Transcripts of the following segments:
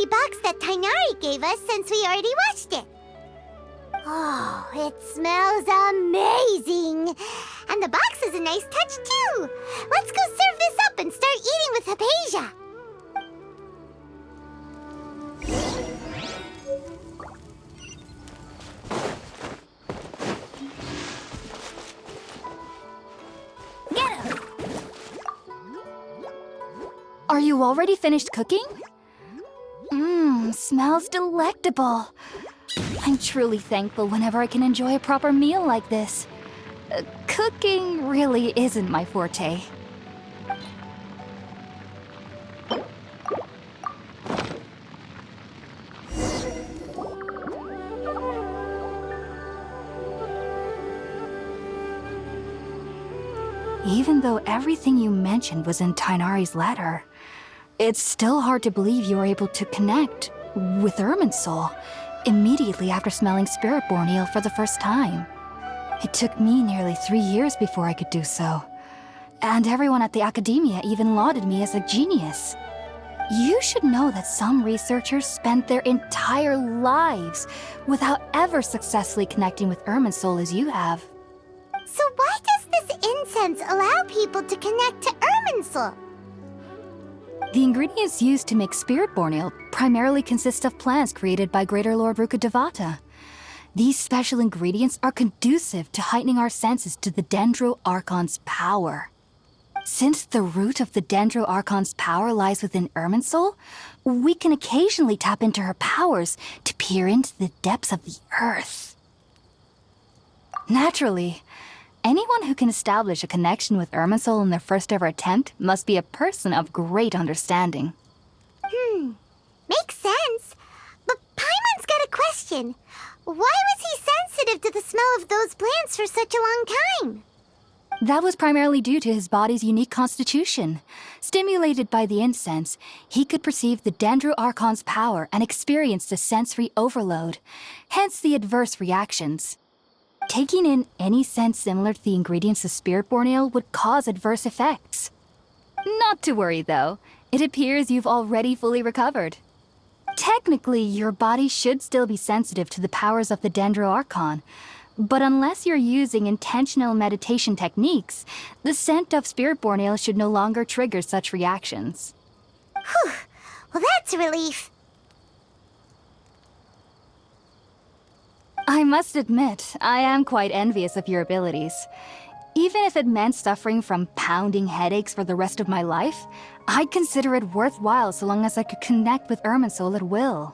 empty box that Tighnari gave us since we already washed it. Oh, it smells amazing! And the box is a nice touch, too! Let's go serve this up and start eating with Hypatia! Are you already finished cooking? Smells delectable. I'm truly thankful whenever I can enjoy a proper meal like this. Cooking really isn't my forte. Even though everything you mentioned was in Tighnari's letter, it's still hard to believe you were able to connect with Irminsul immediately after smelling Spiritborn eel for the first time. It took me nearly 3 years before I could do so. And everyone at the Academia even lauded me as a genius. You should know that some researchers spend their entire lives without ever successfully connecting with Irminsul as you have. So why does this incense allow people to connect to Irminsul? The ingredients used to make Spiritborn eel primarily consist of plants created by Greater Lord Rukkhadevata. These special ingredients are conducive to heightening our senses to the Dendro Archon's power. Since the root of the Dendro Archon's power lies within Irminsul, we can occasionally tap into her powers to peer into the depths of the earth. Naturally, anyone who can establish a connection with Irminsul in their first ever attempt must be a person of great understanding. Makes sense. But Paimon's got a question. Why was he sensitive to the smell of those plants for such a long time? That was primarily due to his body's unique constitution. Stimulated by the incense, he could perceive the Dendro Archon's power and experienced a sensory overload, hence the adverse reactions. Taking in any scent similar to the ingredients of Spiritborn eel would cause adverse effects. Not to worry, though. It appears you've already fully recovered. Technically, your body should still be sensitive to the powers of the Dendro Archon, but unless you're using intentional meditation techniques, the scent of Spiritborn eel should no longer trigger such reactions. Whew. Well, that's a relief. I must admit, I am quite envious of your abilities. Even if it meant suffering from pounding headaches for the rest of my life, I'd consider it worthwhile so long as I could connect with Irminsul at will.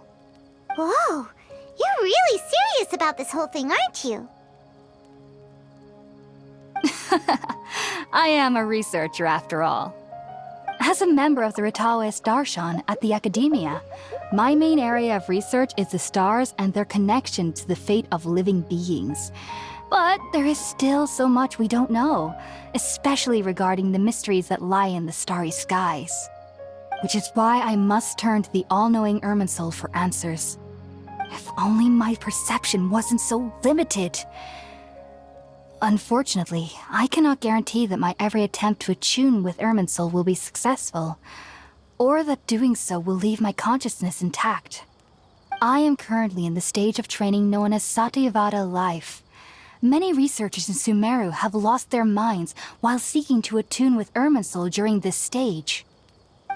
Whoa, you're really serious about this whole thing, aren't you? I am a researcher after all. As a member of the Ritawas Darshan at the Academia, my main area of research is the stars and their connection to the fate of living beings. But there is still so much we don't know, especially regarding the mysteries that lie in the starry skies. Which is why I must turn to the all-knowing Irminsul for answers. If only my perception wasn't so limited. Unfortunately, I cannot guarantee that my every attempt to attune with Irminsul will be successful, or that doing so will leave my consciousness intact. I am currently in the stage of training known as Satyavada life. Many researchers in Sumeru have lost their minds while seeking to attune with Irminsul during this stage.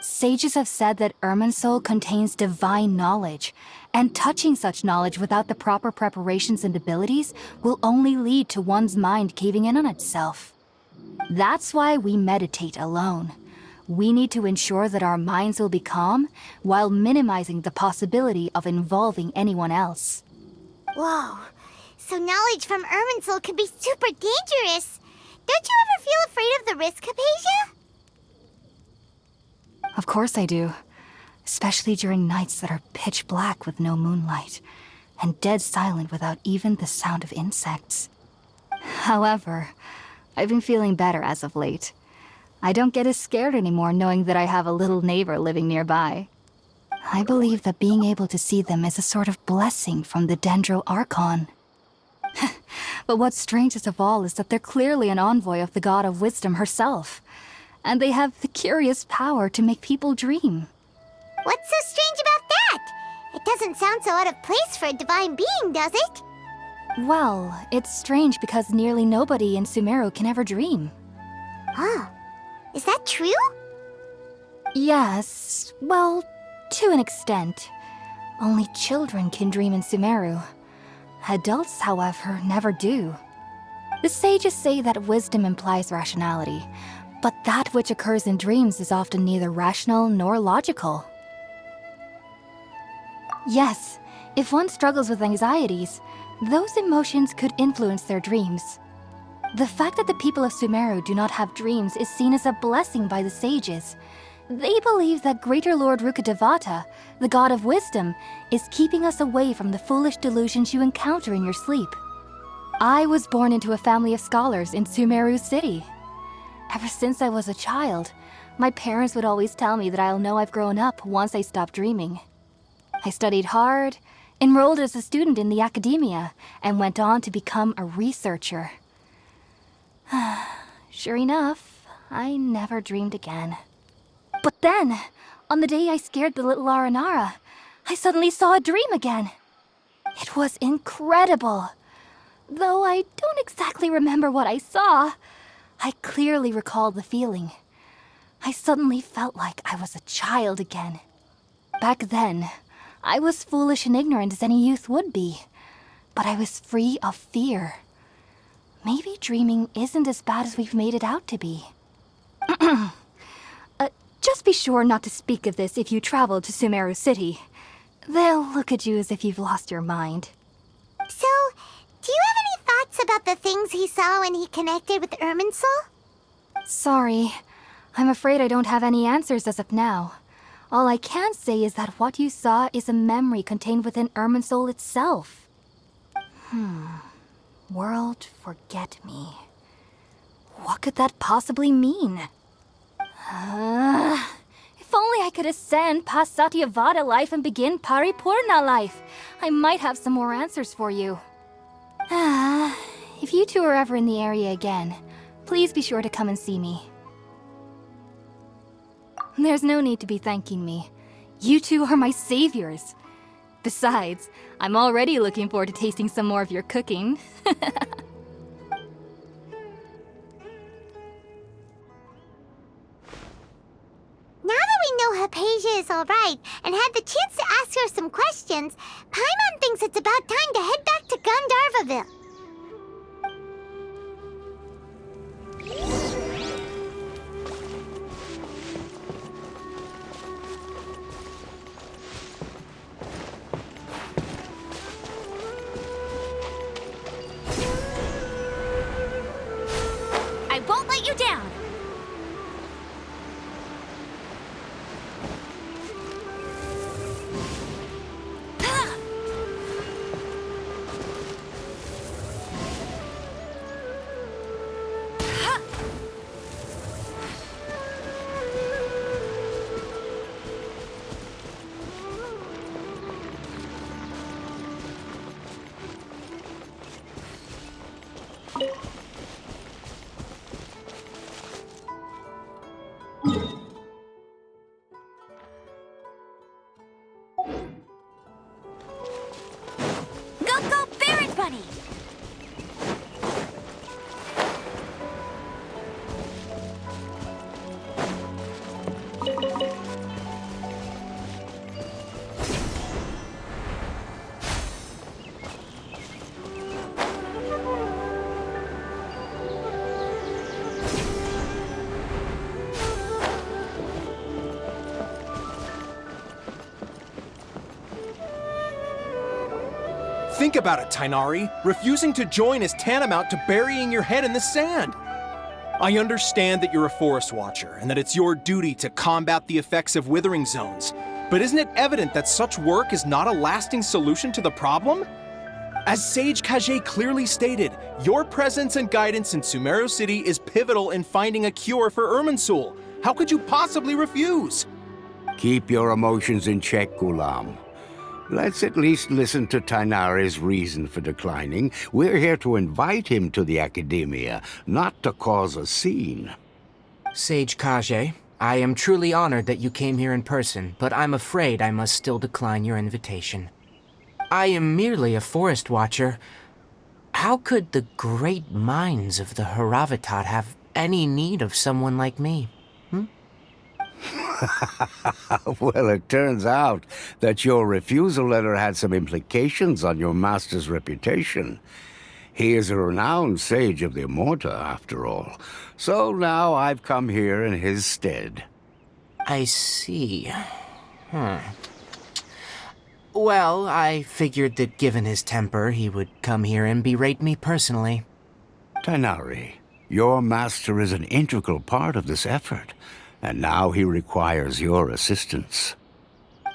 Sages have said that Irminsul contains divine knowledge, and touching such knowledge without the proper preparations and abilities will only lead to one's mind caving in on itself. That's why we meditate alone. We need to ensure that our minds will be calm while minimizing the possibility of involving anyone else. Whoa, so knowledge from Irminsul can be super dangerous. Don't you ever feel afraid of the risk, Hypatia? Of course I do. Especially during nights that are pitch black with no moonlight, and dead silent without even the sound of insects. However, I've been feeling better as of late. I don't get as scared anymore knowing that I have a little neighbor living nearby. I believe that being able to see them is a sort of blessing from the Dendro Archon. But what's strangest of all is that they're clearly an envoy of the God of Wisdom herself, and they have the curious power to make people dream. What's so strange about that? It doesn't sound so out of place for a divine being, does it? Well, it's strange because nearly nobody in Sumeru can ever dream. Huh. Is that true? Yes, well, to an extent. Only children can dream in Sumeru. Adults, however, never do. The sages say that wisdom implies rationality, but that which occurs in dreams is often neither rational nor logical. Yes, if one struggles with anxieties, those emotions could influence their dreams. The fact that the people of Sumeru do not have dreams is seen as a blessing by the sages. They believe that Greater Lord Rukkhadevata, the god of wisdom, is keeping us away from the foolish delusions you encounter in your sleep. I was born into a family of scholars in Sumeru City. Ever since I was a child, my parents would always tell me that I'll know I've grown up once I stop dreaming. I studied hard, enrolled as a student in the academia, and went on to become a researcher. Sure enough, I never dreamed again. But then, on the day I scared the little Aranara, I suddenly saw a dream again. It was incredible. Though I don't exactly remember what I saw, I clearly recall the feeling. I suddenly felt like I was a child again. Back then, I was foolish and ignorant as any youth would be, but I was free of fear. Maybe dreaming isn't as bad as we've made it out to be. Just be sure not to speak of this if you travel to Sumeru City. They'll look at you as if you've lost your mind. So, do you have any thoughts about the things he saw when he connected with Irminsul? Sorry. I'm afraid I don't have any answers as of now. All I can say is that what you saw is a memory contained within Irminsul itself. World forget me. What could that possibly mean? If only I could ascend past Satyavada life and begin Paripurna life, I might have some more answers for you. If you two are ever in the area again, please be sure to come and see me. There's no need to be thanking me. You two are my saviors. Besides, I'm already looking forward to tasting some more of your cooking. Now that we know Hypatia is alright and had the chance to ask her some questions, Paimon thinks it's about time to head back to Gandharvaville. I won't let you down! Go, Baron Bunny! Think about it, Tighnari. Refusing to join is tantamount to burying your head in the sand. I understand that you're a forest watcher and that it's your duty to combat the effects of withering zones, but isn't it evident that such work is not a lasting solution to the problem? As Sage Kage clearly stated, your presence and guidance in Sumeru City is pivotal in finding a cure for Irminsul. How could you possibly refuse? Keep your emotions in check, Ghulam. Let's at least listen to Tighnari's reason for declining. We're here to invite him to the Academia, not to cause a scene. Sage Kage, I am truly honored that you came here in person, but I'm afraid I must still decline your invitation. I am merely a forest watcher. How could the great minds of the Haravatat have any need of someone like me? Well, it turns out that your refusal letter had some implications on your master's reputation. He is a renowned sage of the Immorta, after all. So now I've come here in his stead. I see. Well, I figured that given his temper, he would come here and berate me personally. Tighnari, your master is an integral part of this effort, and now he requires your assistance.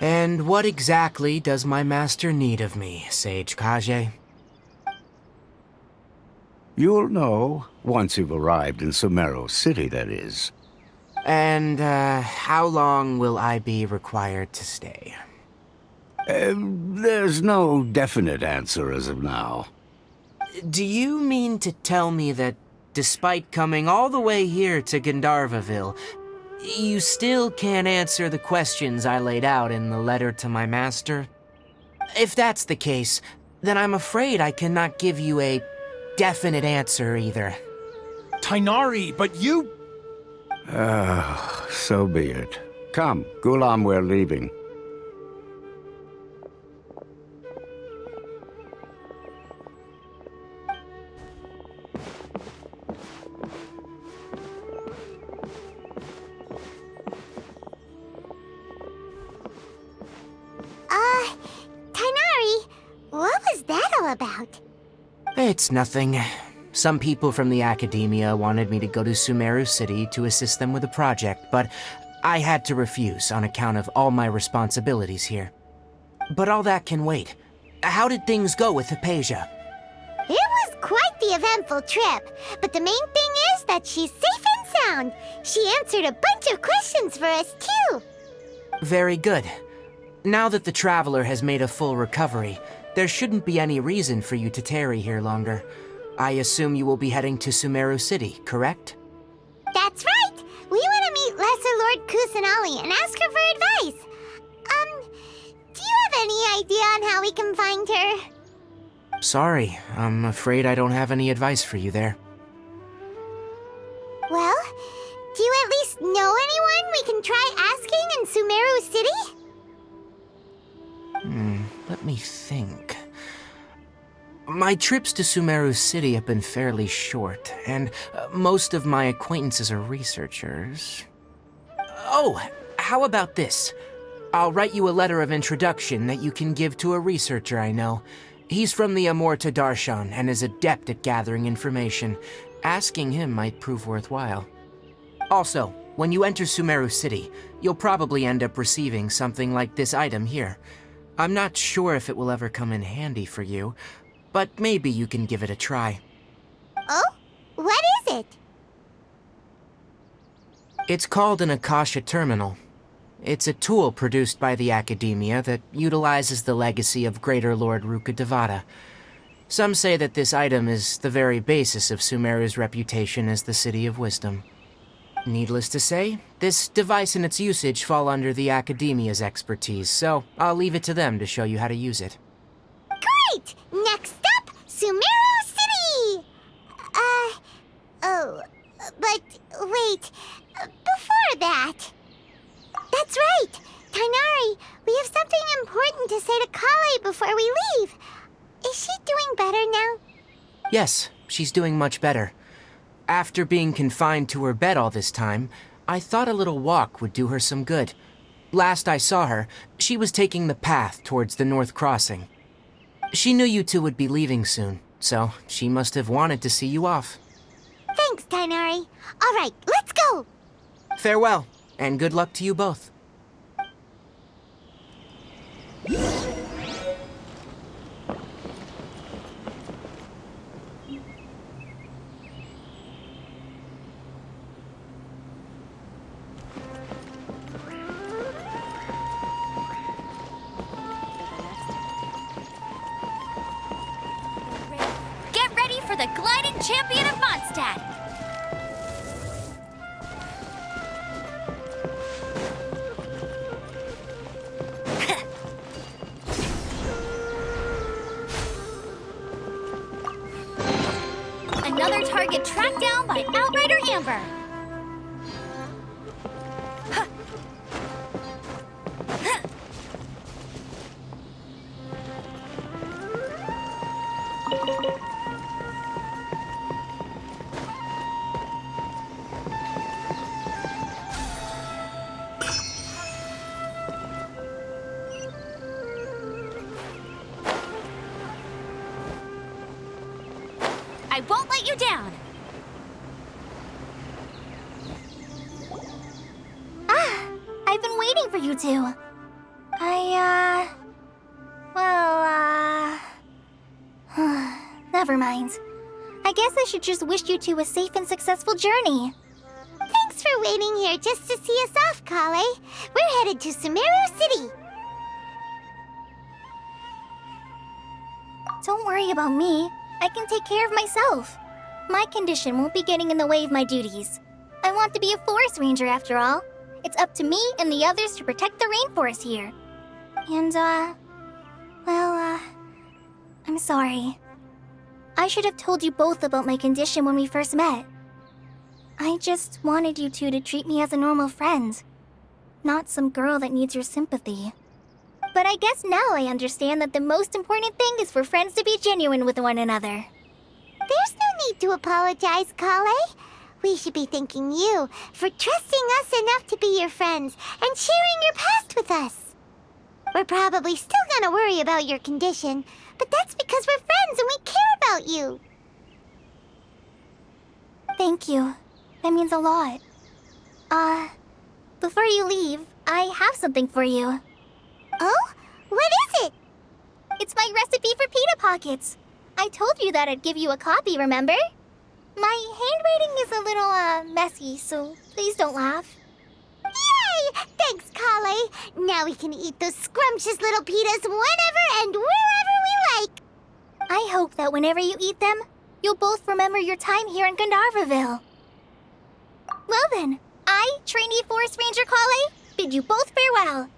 And what exactly does my master need of me, Sage Kage? You'll know, once you've arrived in Sumeru City, that is. And, how long will I be required to stay? There's no definite answer as of now. Do you mean to tell me that, despite coming all the way here to Gandharvaville, you still can't answer the questions I laid out in the letter to my master? If that's the case, then I'm afraid I cannot give you a definite answer either. Tighnari, but you... So be it. Come, Gulam, we're leaving. Tighnari, what was that all about? It's nothing. Some people from the academia wanted me to go to Sumeru City to assist them with a project, but I had to refuse on account of all my responsibilities here. But all that can wait. How did things go with Hypatia? It was quite the eventful trip, but the main thing is that she's safe and sound. She answered a bunch of questions for us, too. Very good. Now that the Traveler has made a full recovery, there shouldn't be any reason for you to tarry here longer. I assume you will be heading to Sumeru City, correct? That's right! We want to meet Lesser Lord Kusanali and ask her for advice. Do you have any idea on how we can find her? Sorry, I'm afraid I don't have any advice for you there. Well, do you at least know anyone we can try asking in Sumeru City? Let me think. My trips to Sumeru City have been fairly short, and most of my acquaintances are researchers. Oh, how about this? I'll write you a letter of introduction that you can give to a researcher I know. He's from the Amorta Darshan and is adept at gathering information. Asking him might prove worthwhile. Also, when you enter Sumeru City, you'll probably end up receiving something like this item here. I'm not sure if it will ever come in handy for you, but maybe you can give it a try. Oh? What is it? It's called an Akasha Terminal. It's a tool produced by the Academia that utilizes the legacy of Greater Lord Rukkhadevata. Some say that this item is the very basis of Sumeru's reputation as the City of Wisdom. Needless to say, this device and its usage fall under the Academia's expertise, so I'll leave it to them to show you how to use it. Great! Next up, Sumeru City! But wait, before that... That's right! Tighnari, we have something important to say to Kale before we leave. Is she doing better now? Yes, she's doing much better. After being confined to her bed all this time, I thought a little walk would do her some good. Last I saw her, she was taking the path towards the North Crossing. She knew you two would be leaving soon, so she must have wanted to see you off. Thanks, Tighnari. All right, let's go! Farewell, and good luck to you both. Get ready for the gliding champion of Mondstadt! target tracked down by Outrider Amber. I won't let you down. I've been waiting for you two. Never mind. I guess I should just wish you two a safe and successful journey. Thanks for waiting here just to see us off, Kale. We're headed to Sumeru City. Don't worry about me. I can take care of myself. My condition won't be getting in the way of my duties. I want to be a forest ranger after all. It's up to me and the others to protect the rainforest here. And, I'm sorry. I should have told you both about my condition when we first met. I just wanted you two to treat me as a normal friend, not some girl that needs your sympathy. But I guess now I understand that the most important thing is for friends to be genuine with one another. There's no need to apologize, Kale. We should be thanking you for trusting us enough to be your friends and sharing your past with us. We're probably still gonna worry about your condition, but that's because we're friends and we care about you. Thank you. That means a lot. Before you leave, I have something for you. Oh? What is it? It's my recipe for pita pockets. I told you that I'd give you a copy, remember? My handwriting is a little, messy, so please don't laugh. Yay! Thanks, Kale. Now we can eat those scrumptious little pitas whenever and wherever we like. I hope that whenever you eat them, you'll both remember your time here in Gandharvaville. Well then, I, trainee Forest Ranger Kale, bid you both farewell.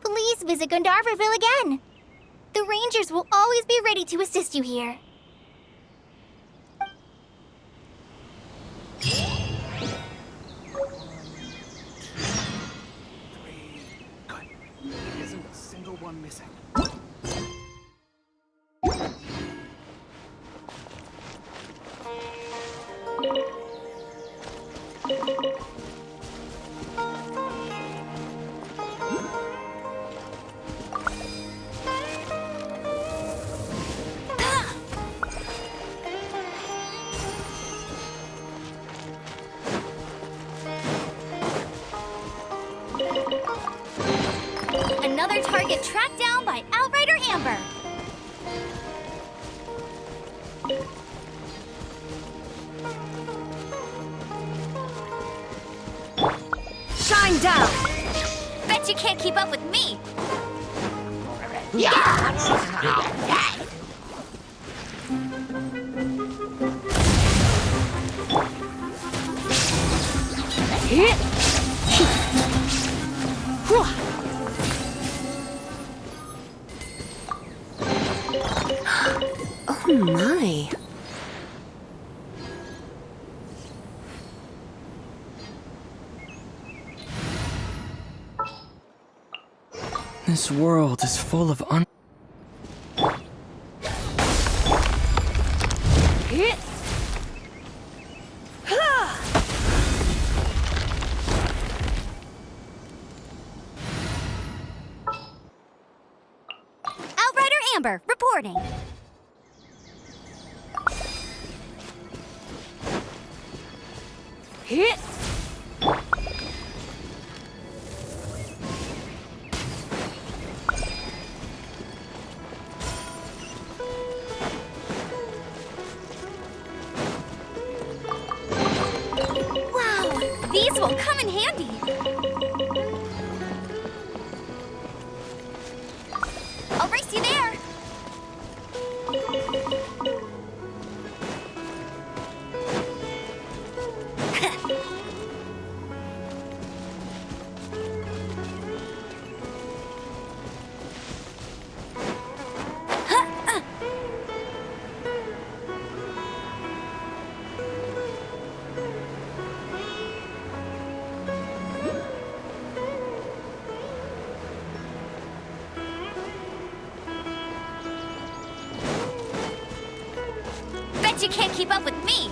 Please visit Gandharvaville again. The Rangers will always be ready to assist you here. Good. There isn't a single one missing. Another target tracked down by Outrider Amber. Shine down! Bet you can't keep up with me. Oh my. This world is full of Outrider Amber reporting. Wow, these will come in handy. I'll race you there. you can't keep up with me.